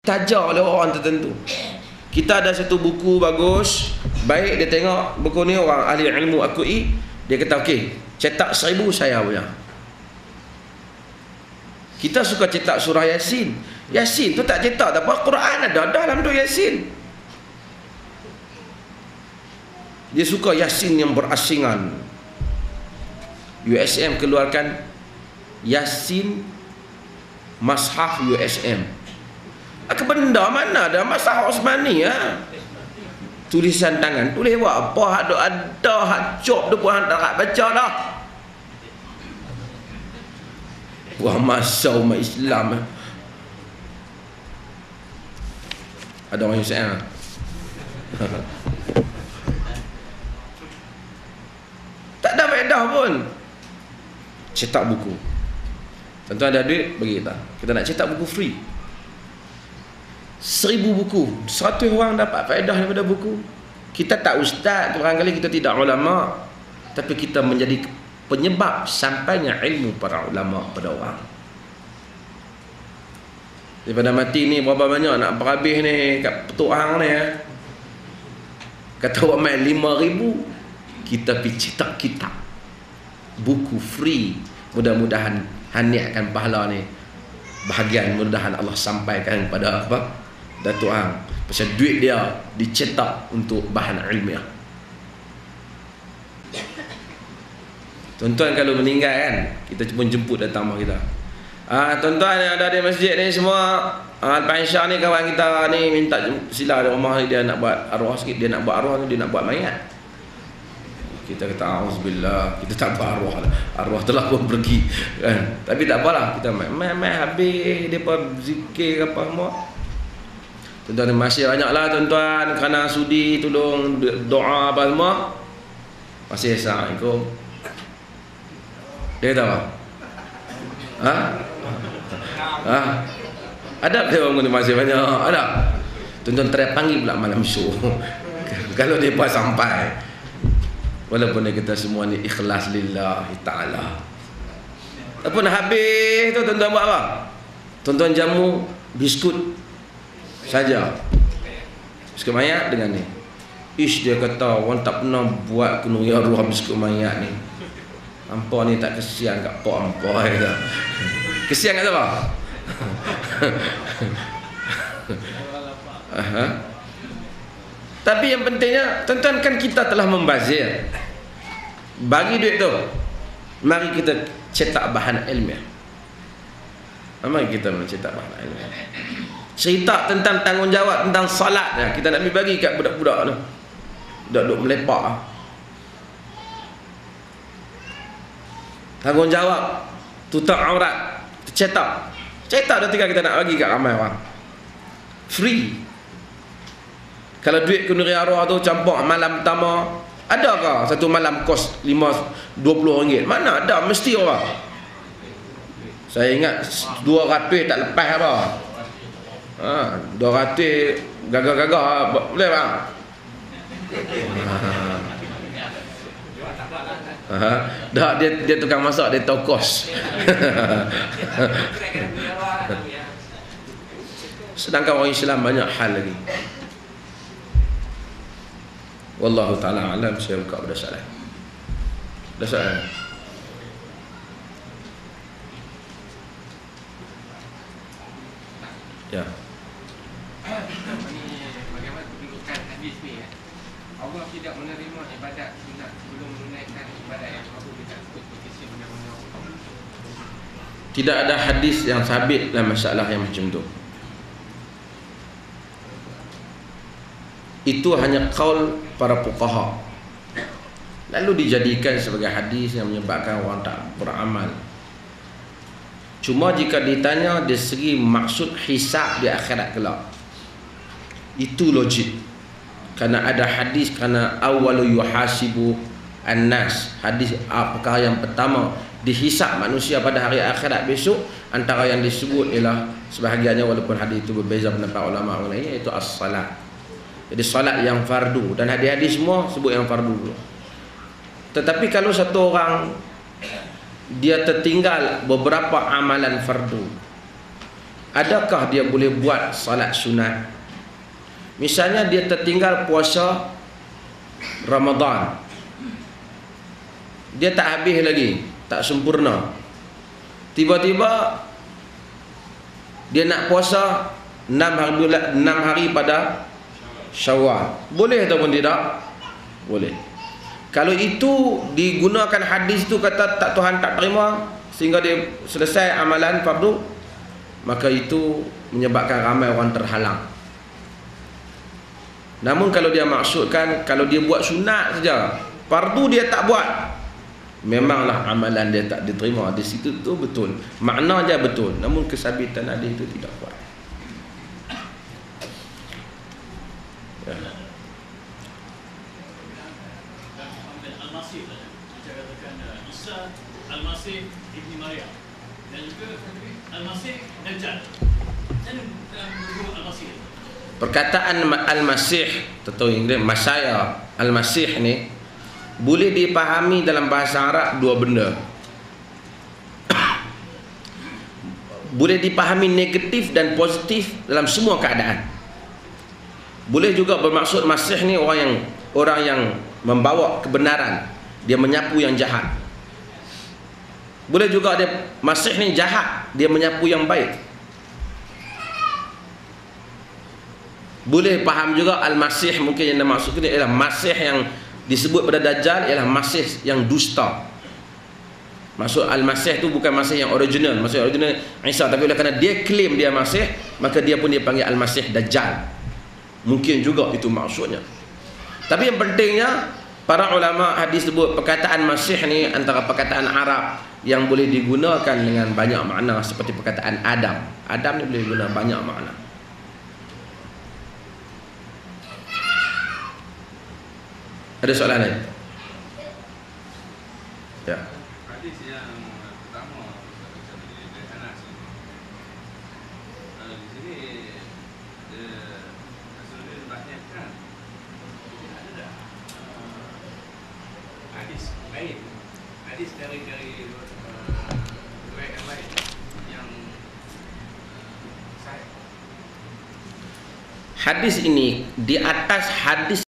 ditajar oleh orang tertentu. Kita ada satu buku bagus, baik, dia tengok buku ni orang ahli ilmu akui, dia kata okey, cetak 1000 saya punya. Kita suka cetak surah Yasin. Yasin tu tak cetak, tak apa, Quran ada dalam tu Yasin. Dia suka Yasin yang berasingan. USM keluarkan Yasin Mashaf USM. Ke benda mana ada Mashaf Osmani ya? Tulisan tangan, tulis buat apa? Ada hak cop tu pun tak baca dah. Wah, masa umat Islam. Ada orang USM. Tak ada faedah pun. Cetak buku. Tentu ada duit, bagi kita. Kita nak cetak buku free. 1000 buku, 100 orang dapat faedah daripada buku. Kita tak ustaz, barangkali kita tidak ulama, tapi kita menjadi penyebab sampainya ilmu para ulama pada orang. Daripada mati ni berapa banyak nak berhabis ni kat Petuk Hang ni ya. Kata orang main 5,000, kita pergi cetak kitab buku free. Mudah-mudahan haniakan pahala ni, bahagian mudah-mudahan Allah sampaikan kepada apa? Datuk Hang. Pasal duit dia dicetak untuk bahan ilmiah. Tuan-tuan kalau meninggal kan, kita pun jemput datang rumah kita. Tuan-tuan yang ada di masjid ni semua, Pak Syah ni kawan kita ni minta sila di rumah ni, dia nak buat arwah sikit, dia nak buat arwah ni, dia nak buat mayat. Kita kata auzubillah, kita tak buat arwah lah. Arwah telah pun pergi kan. Tapi tak apalah, kita main habis depa zikir apa semua. Tuan-tuan, masih banyaklah tuan-tuan kerana sudi tolong doa apa semua. Masih Assalamualaikum. Dia kata apa? Ada ke orang ni masih banyak? Ada. Tuan-tuan terpanggil pula malam show. Kalau dia pas sampai. Walaupun kita semua ni ikhlas lillahi ta'ala. Apa nak habis tu tuan-tuan buat apa? Tuan-tuan jamu biskut saja. Biskut mayat dengan ni. Ish, dia kata orang tak pernah buat kenuri arwah biskut mayat ni. Hampa ni tak kesian kat pak hampa kata. Kesian kat siapa? Tapi yang pentingnya, tuan-tuan, kan kita telah membazir. Bagi duit tu, mari kita cetak bahan ilmiah. Mari kita mencetak bahan ilmiah. Cerita tentang tanggungjawab tentang salat ya, kita nak bagi kat budak-budak tu. Budak-budak melepak. Tanggungjawab tutup aurat, cetak dah tinggal kita nak bagi kat ramai orang. Free. Kalau duit kenduri arwah tu campur malam pertama, adakah satu malam kos 20 ringgit? Mana ada, mesti orang. Saya ingat 200 tak lepas apa. 200 gagah-gagah boleh bang? Dah dia tukang masak, dia tahu kos. Sedangkan orang Islam banyak hal lagi. Wallahu ta'ala alam. Saya buka pada soalan. Ada soalan? Ya. Bagaimana kedudukan hadis ni ya? Allah tidak menerima ibadat sunat sebelum menunaikan ibadat yang Allah kita sebut posisi undang-undang. Tidak ada hadis yang sabit dalam masalah yang macam tu. Itu hanya qaul para fuqaha. Lalu dijadikan sebagai hadis yang menyebabkan orang tak beramal. Cuma jika ditanya dari segi maksud hisab di akhirat kelak, itu logik. Kerana ada hadis, kerana awwalu yuhasibu an-nas, hadis perkara yang pertama dihisab manusia pada hari akhirat besok, antara yang disebut ialah sebahagiannya, walaupun hadis itu berbeza pendapat ulama mengenai, iaitu as-salat. Jadi salat yang fardu, dan hadis-hadis semua sebut yang fardu dulu. Tetapi kalau satu orang dia tertinggal beberapa amalan fardu, adakah dia boleh buat salat sunat? Misalnya dia tertinggal puasa Ramadan, dia tak habis lagi, tak sempurna. Tiba-tiba dia nak puasa 6 hari pada Syawal. Boleh ataupun tidak? Boleh. Kalau itu digunakan hadis tu kata tak, Tuhan tak terima sehingga dia selesai amalan fardu, maka itu menyebabkan ramai orang terhalang. Namun kalau dia maksudkan kalau dia buat sunat saja, fardu dia tak buat, memanglah amalan dia tak diterima. Di situ tu betul, makna dia betul, namun kesabitan hadis itu tidak kuat. Ya. Al-Masih bicara tentang Isa Al-Masih Ibni Maryam dan juga Al-Masih Dajjal. Dan dalam buku Al-Masih, perkataan Al-Masih atau Inggeris Masaya Al-Masih ni boleh dipahami dalam bahasa Arab dua benda. Boleh dipahami negatif dan positif dalam semua keadaan. Boleh juga bermaksud Masih ni orang yang membawa kebenaran, dia menyapu yang jahat. Boleh juga dia Masih ni jahat, dia menyapu yang baik. Boleh faham juga Al-Masih mungkin yang dimaksudkan ialah Masih yang disebut pada Dajjal ialah Masih yang dusta. Maksud Al-Masih tu bukan Masih yang original, Masih original Isa, tapi oleh kerana dia claim dia Masih, maka dia pun dia panggil Al-Masih Dajjal. Mungkin juga itu maksudnya. Tapi yang pentingnya para ulama hadis sebut perkataan Masih ni antara perkataan Arab yang boleh digunakan dengan banyak makna, seperti perkataan Adam. Adam ni boleh guna banyak makna. Ada soalan lain? Ya. Hadis yang pertama dari Anas. Di sini Rasulullah bahaskan ada hadis lain, hadis dari riwayat yang lain yang sahih. Hadis ini di atas hadis